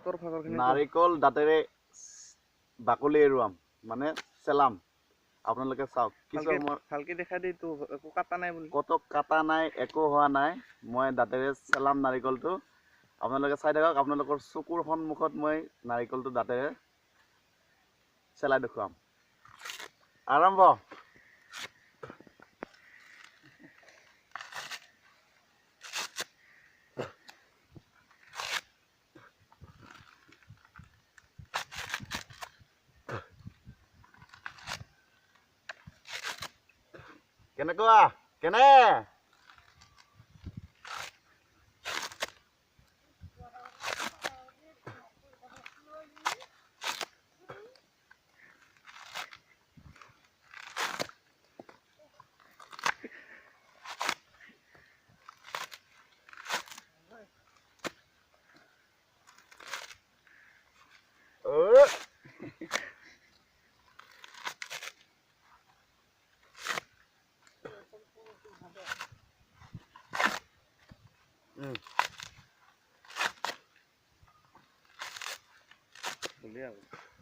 নাৰিকল দাঁতেৰে বাকলি এৰুৱাম মানে চেলাম আপোনালোকে চাওক কিছু ভালকে দেখা দে তো একো কাটা নাই বুলি কত কাটা নাই একো হোৱা নাই মই দাঁতেৰে চেলাম নাৰিকলটো আপোনালোকে চাই থাকক আপোনালোকৰ চকুৰ সন্মুখত মই নাৰিকলটো দাঁতেৰে চেলাই দেখুৱাম আৰম্ভ কেনেকুৱা কেনে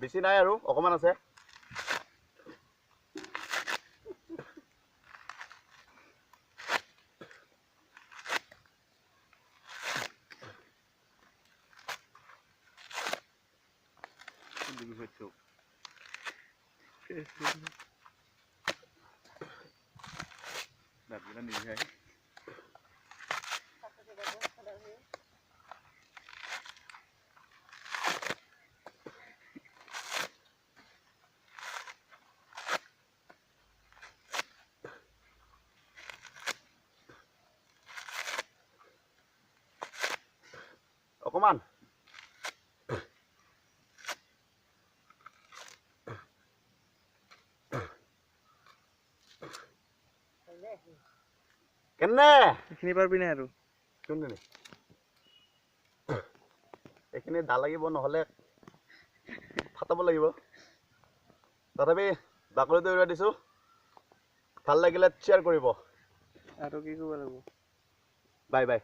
বেছি নাই আৰু অকমান আছে অকমান কেনে এইখিনি পাৰবি নাই আৰু কোনখিনি এইখিনি দা লাগিব নহলে ফাটাব লাগিব তথাপি বাকলিটো এৰুৱাই দিছো ভাল লাগিলে শ্বেয়াৰ কৰিব আৰু কি কৰিব লাগিব বাই বাই